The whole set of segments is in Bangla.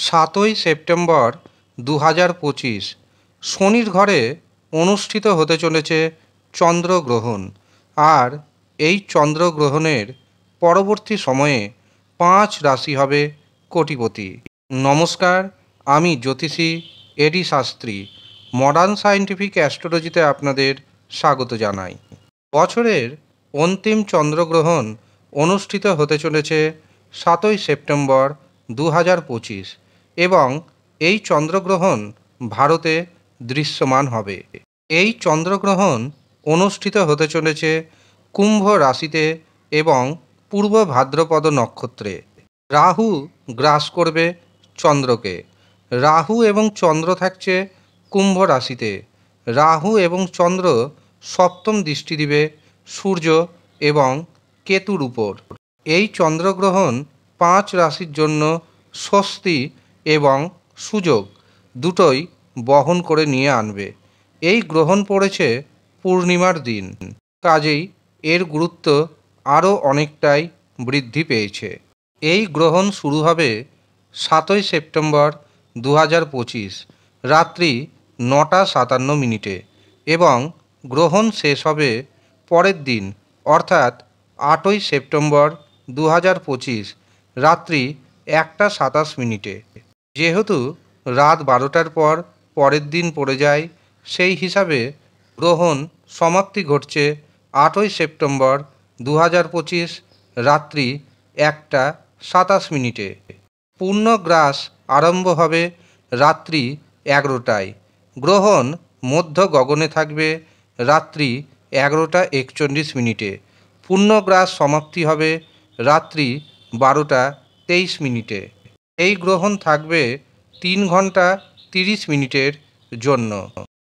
7ই সেপ্টেম্বর 2025 শনির ঘরে অনুষ্ঠিত হতে চলেছে চন্দ্রগ্রহণ। আর এই চন্দ্রগ্রহণের পরবর্তী সময়ে 5 রাশি হবে কোটিপতি। নমস্কার, আমি জ্যোতিষী এডি শাস্ত্রী মডার্ন সায়েন্টিফিক অ্যাস্ট্রোলজিতে আপনাদের স্বাগত জানাই। বছরের অন্তিম চন্দ্রগ্রহণ অনুষ্ঠিত হতে চলেছে 7ই সেপ্টেম্বর 2025 এবং এই চন্দ্রগ্রহণ ভারতে দৃশ্যমান হবে। এই চন্দ্রগ্রহণ অনুষ্ঠিত হতে চলেছে কুম্ভ রাশিতে এবং পূর্ব ভাদ্রপদ নক্ষত্রে। রাহু গ্রাস করবে চন্দ্রকে। রাহু এবং চন্দ্র থাকছে কুম্ভ রাশিতে। রাহু এবং চন্দ্র সপ্তম দৃষ্টি দিবে সূর্য এবং কেতুর উপর। এই চন্দ্রগ্রহণ 5 রাশির জন্য স্বস্তি এবং সুযোগ দুটোই বহন করে নিয়ে আনবে। এই গ্রহণ পড়েছে পূর্ণিমার দিন, কাজেই এর গুরুত্ব আরও অনেকটাই বৃদ্ধি পেয়েছে। এই গ্রহণ শুরু হবে 7ই সেপ্টেম্বর 2025 রাত্রি 9টা 57 মিনিটে এবং গ্রহণ শেষ হবে পরের দিন অর্থাৎ 8ই সেপ্টেম্বর 2025 রাত্রি 1টা 27 মিনিটে। যেহেতু রাত 12টার পর পরের দিন পড়ে যায়, সেই হিসাবে গ্রহণ সমাপ্তি ঘটছে 8ই সেপ্টেম্বর 2025 রাত্রি 1টা 27 মিনিটে। পূর্ণগ্রাস আরম্ভ হবে রাত্রি 11টায়। গ্রহণ মধ্য গগনে থাকবে রাত্রি 11টা 41 মিনিটে। পূর্ণগ্রাস সমাপ্তি হবে রাত্রি 12টা 23 মিনিটে। এই গ্রহণ থাকবে 3 ঘন্টা 30 মিনিটের জন্য।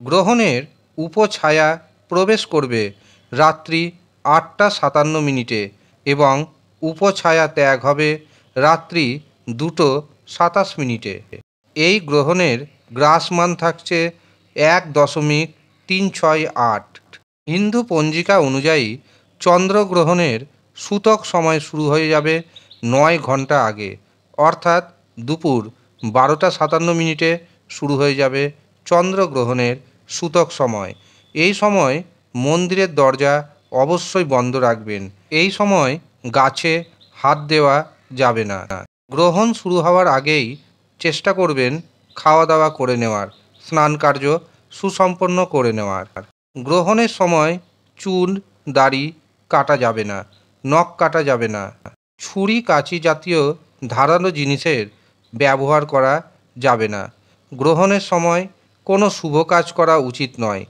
গ্রহণের উপছায়া প্রবেশ করবে রাত্রি 8টা 57 মিনিটে এবং উপছায়া ত্যাগ হবে রাত্রি 2টো 27 মিনিটে। এই গ্রহণের গ্রাসমান থাকছে 1.368। হিন্দু পঞ্জিকা অনুযায়ী চন্দ্রগ্রহণের সূতক সময় শুরু হয়ে যাবে 9 ঘন্টা আগে, অর্থাৎ দুপুর 12টা 57 মিনিটে শুরু হয়ে যাবে চন্দ্রগ্রহণের সূতক সময়। এই সময় মন্দিরের দরজা অবশ্যই বন্ধ রাখবেন। এই সময় গাছে হাত দেওয়া যাবে না। গ্রহণ শুরু হওয়ার আগেই চেষ্টা করবেন খাওয়া দাওয়া করে নেওয়ার, স্নান কার্য সুসম্পন্ন করে নেওয়ার। গ্রহণের সময় চুল দাড়ি কাটা যাবে না, নখ কাটা যাবে না, ছুরি কাঁচি জাতীয় ধারালো জিনিসের ব্যবহার করা যাবে না। গ্রহণের সময় কোনো শুভ কাজ করা উচিত নয়,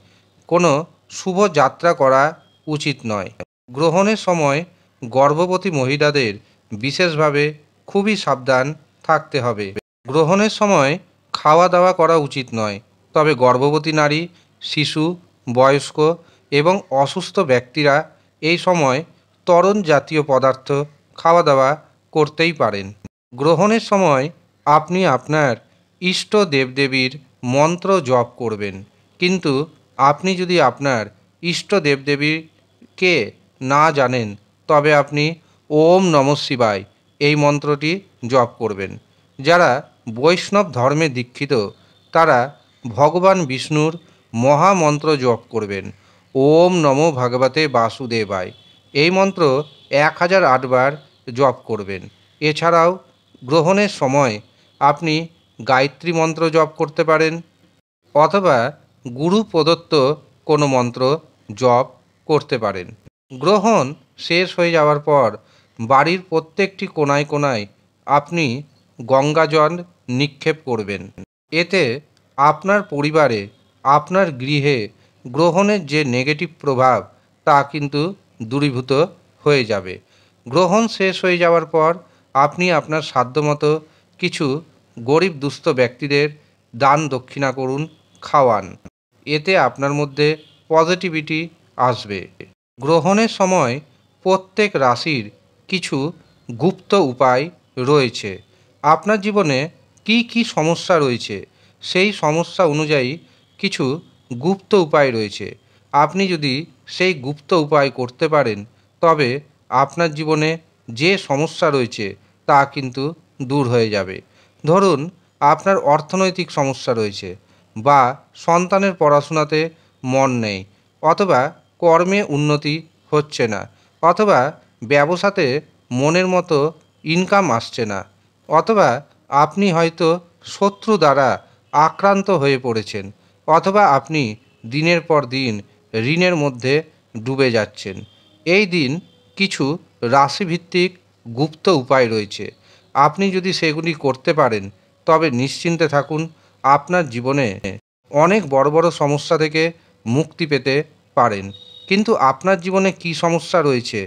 কোনো শুভ যাত্রা করা উচিত নয়। গ্রহণের সময় গর্ভবতী মহিলাদের বিশেষভাবে খুবই সাবধান থাকতে হবে। গ্রহণের সময় খাওয়া দাওয়া করা উচিত নয়, তবে গর্ভবতী নারী, শিশু, বয়স্ক এবং অসুস্থ ব্যক্তিরা এই সময় তরল জাতীয় পদার্থ খাওয়া দাওয়া করতেই পারেন। গ্রহণের সময় আপনি আপনার ইষ্ট দেবদেবীর মন্ত্র জপ করবেন, কিন্তু আপনি যদি আপনার ইষ্ট দেবদেবীকে না জানেন তবে আপনি ওম নমঃ শিবায় এই মন্ত্রটি জপ করবেন। যারা বৈষ্ণব ধর্মে দীক্ষিত তারা ভগবান বিষ্ণুর মহামন্ত্র জপ করবেন, ওম নমো ভগবতে বাসুদেবায়। এই মন্ত্র 1008 বার জপ করবেন। এছাড়াও গ্রহণের সময় আপনি গায়ত্রী মন্ত্র জপ করতে পারেন অথবা গুরু প্রদত্ত কোনো মন্ত্র জপ করতে পারেন। গ্রহণ শেষ হয়ে যাওয়ার পর বাড়ির প্রত্যেকটি কোণায় কোণায় আপনি গঙ্গা জল নিক্ষেপ করবেন। এতে আপনার পরিবারে, আপনার গৃহে গ্রহণের যে নেগেটিভ প্রভাব তা কিন্তু দূরীভূত হয়ে যাবে। গ্রহণ শেষ হয়ে যাওয়ার পর আপনি আপনার সাধ্যমতো কিছু গরিব দুস্থ ব্যক্তিদের দান দক্ষিণা করুন, খাওয়ান। এতে আপনার মধ্যে পজিটিভিটি আসবে। গ্রহণের সময় প্রত্যেক রাশির কিছু গুপ্ত উপায় রয়েছে। আপনার জীবনে কি কি সমস্যা রয়েছে সেই সমস্যা অনুযায়ী কিছু গুপ্ত উপায় রয়েছে। আপনি যদি সেই গুপ্ত উপায় করতে পারেন তবে আপনার জীবনে যে সমস্যা রয়েছে তা কিন্তু দূর হয়ে যাবে। ধরুন আপনার অর্থনৈতিক সমস্যা রয়েছে, বা সন্তানের পড়াশোনাতে মন নেই, অথবা কর্মে উন্নতি হচ্ছে না, অথবা ব্যবসাতে মনের মতো ইনকাম আসছে না, অথবা আপনি হয়তো শত্রু দ্বারা আক্রান্ত হয়ে পড়েছেন, অথবা আপনি দিনের পর দিন ঋণের মধ্যে ডুবে যাচ্ছেন। এই দিন কিছু রাশিভিত্তিক গুপ্ত উপায় রয়েছে। আপনি যদি সেগুলি করতে পারেন তবে নিশ্চিন্তে থাকুন, আপনার জীবনে অনেক বড় বড় সমস্যা থেকে মুক্তি পেতে পারেন। কিন্তু আপনার জীবনে কি সমস্যা রয়েছে,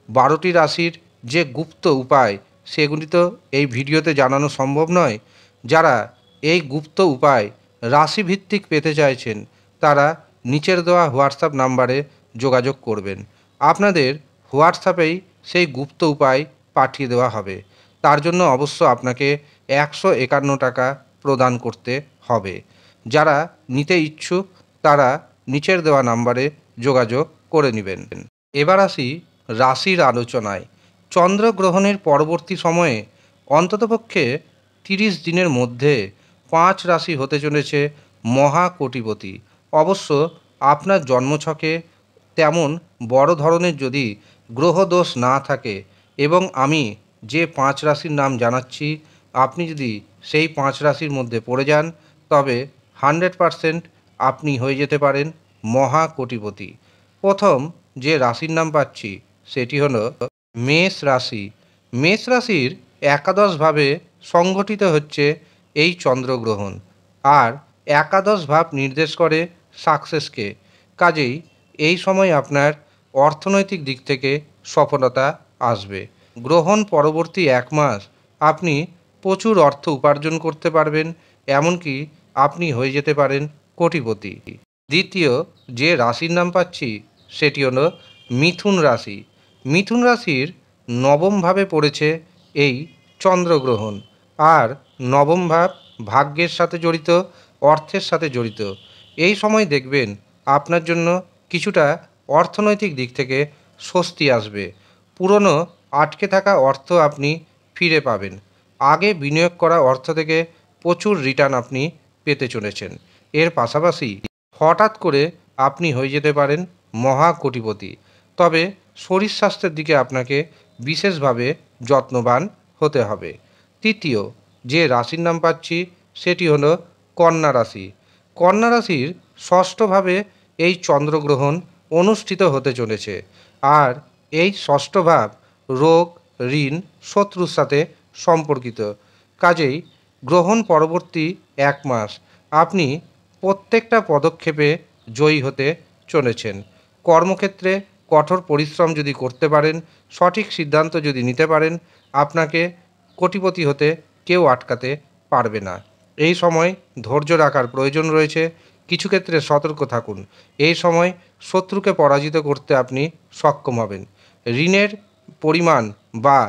12টি রাশির যে গুপ্ত উপায়, সেগুলি তো এই ভিডিওতে জানানো সম্ভব নয়। যারা এই গুপ্ত উপায় রাশিভিত্তিক পেতে চাইছেন তারা নিচের দেওয়া হোয়াটসঅ্যাপ নাম্বারে যোগাযোগ করবেন। আপনাদের হোয়াটসঅ্যাপেই সেই গুপ্ত উপায় পাঠিয়ে দেওয়া হবে। তার জন্য অবশ্য আপনাকে 151 টাকা প্রদান করতে হবে। যারা নিতে ইচ্ছুক তারা নিচের দেওয়া নাম্বারে যোগাযোগ করে নেবেন। এবার আসি রাশির আলোচনায়। চন্দ্রগ্রহণের পরবর্তী সময়ে অন্ততপক্ষে 30 দিনের মধ্যে 5 রাশি হতে চলেছে মহাকোটিপতি। অবশ্য আপনার জন্মছকে তেমন বড় ধরনের যদি গ্রহদোষ না থাকে, এবং আমি যে 5 রাশির নাম জানাচ্ছি আপনি যদি সেই 5 রাশির মধ্যে পড়ে যান তবে 100% আপনি হয়ে যেতে পারেন মহাকোটিপতি। প্রথম যে রাশির নাম পাচ্ছি সেটি হলো মেষ রাশি। মেষ রাশির একাদশভাবে সংগঠিত হচ্ছে এই চন্দ্রগ্রহণ, আর একাদশ ভাব নির্দেশ করে সাকসেসকে। কাজেই এই সময় আপনার অর্থনৈতিক দিক থেকে সফলতা আসবে। গ্রহণ পরবর্তী 1 মাস আপনি প্রচুর অর্থ উপার্জন করতে পারবেন, এমনকি আপনি হয়ে যেতে পারেন কোটিপতি। দ্বিতীয় যে রাশির নাম পাচ্ছি সেটি হলো মিথুন রাশি। মিথুন রাশির নবম ভাবে পড়েছে এই চন্দ্রগ্রহণ, আর নবম ভাব ভাগ্যের সাথে জড়িত, অর্থের সাথে জড়িত। এই সময় দেখবেন আপনার জন্য কিছুটা অর্থনৈতিক দিক থেকে স্বস্তি আসবে। পুরনো আটকে থাকা অর্থ আপনি ফিরে পাবেন। আগে বিনিয়োগ করা অর্থ থেকে প্রচুর রিটার্ন আপনি পেতে চলেছেন। এর পাশাপাশি হঠাৎ করে আপনি হয়ে যেতে পারেন মহাকোটিপতি। তবে শরীর স্বাস্থ্যের দিকে আপনাকে বিশেষভাবে যত্নবান হতে হবে। তৃতীয় যে রাশির নাম পাচ্ছি সেটি হলো কন্যা রাশি। কন্যা রাশির ষষ্ঠভাবে এই চন্দ্রগ্রহণ অনুষ্ঠিত হতে চলেছে, আর এই ষষ্ঠ ভাব রোগ, ঋণ, শত্রুর সাথে সম্পর্কিত। কাজেই গ্রহণ পরবর্তী 1 মাস আপনি প্রত্যেকটা পদক্ষেপে জয়ী হতে চলেছেন। কর্মক্ষেত্রে কঠোর পরিশ্রম যদি করতে পারেন, সঠিক সিদ্ধান্ত যদি নিতে পারেন, আপনাকে কোটিপতি হতে কেউ আটকাতে পারবে না। এই সময় ধৈর্য রাখার প্রয়োজন রয়েছে, কিছু ক্ষেত্রে সতর্ক থাকুন। এই সময় শত্রুকে পরাজিত করতে আপনি সক্ষম হবেন। ঋণের পরিমাণ বা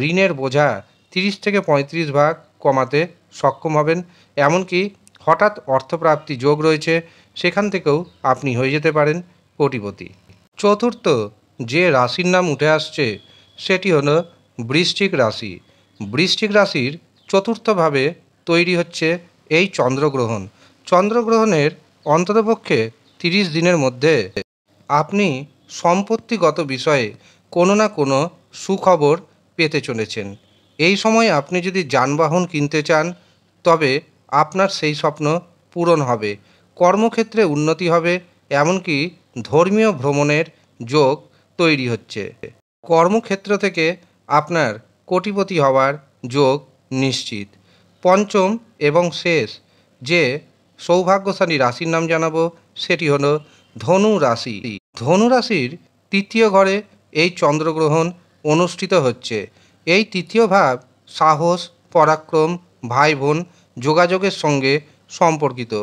ঋণের বোঝা 30 থেকে 35 ভাগ কমাতে সক্ষম হবেন। এমনকি হঠাৎ অর্থপ্রাপ্তি যোগ রয়েছে, সেখান থেকেও আপনি হয়ে যেতে পারেন কোটিপতি। চতুর্থ যে রাশির নাম উঠে আসছে সেটি হলো বৃশ্চিক রাশি। বৃশ্চিক রাশির চতুর্থভাবে তৈরি হচ্ছে এই চন্দ্রগ্রহণ। চন্দ্রগ্রহণের অন্ততপক্ষে 30 দিনের মধ্যে আপনি সম্পত্তিগত বিষয়ে কোনো না কোনো সুখবর পেতে চলেছেন। এই সময় আপনি যদি যানবাহন কিনতে চান তবে আপনার সেই স্বপ্ন পূরণ হবে। কর্মক্ষেত্রে উন্নতি হবে, এমনকি ধর্মীয় ভ্রমণের যোগ তৈরি হচ্ছে। কর্মক্ষেত্র থেকে আপনার কোটিপতি হওয়ার যোগ নিশ্চিত। পঞ্চম এবং শেষ যে সৌভাগ্যশালী রাশির নাম জানাবো সেটি হলো ধনু রাশি। ধনু রাশির তৃতীয় ঘরে এই চন্দ্রগ্রহণ অনুষ্ঠিত হচ্ছে। এই তৃতীয় ভাব সাহস, পরাক্রম, ভাই বোন, যোগাযোগের সঙ্গে সম্পর্কিত।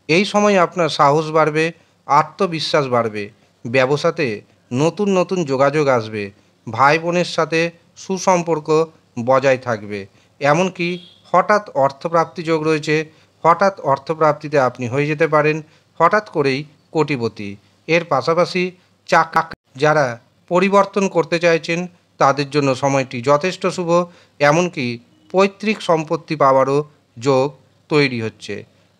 এই সময় আপনার সাহস বাড়বে, আত্মবিশ্বাস বাড়বে, ব্যবসাতে নতুন নতুন যোগাযোগ আসবে, ভাই বোনের সাথে সুসম্পর্ক বজায় থাকবে, এমনকি হঠাৎ অর্থপ্রাপ্তি যোগ রয়েছে। হঠাৎ অর্থপ্রাপ্তিতে আপনি হয়ে যেতে পারেন হঠাৎ করেই কোটিপতি। এর পাশাপাশি যারা পরিবর্তন করতে চাইছেন তাদের জন্য সময়টি যথেষ্ট শুভ, এমনকি পৈতৃক সম্পত্তি পাওয়ারও যোগ তৈরি হচ্ছে।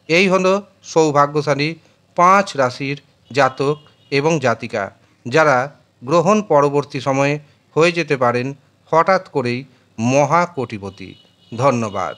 এই হলো সৌভাগ্যশালী 5 রাশির জাতক এবং জাতিকা, যারা গ্রহণ পরবর্তী সময়ে হয়ে যেতে পারেন হঠাৎ করেই মহাকোটিপতি। ধন্যবাদ।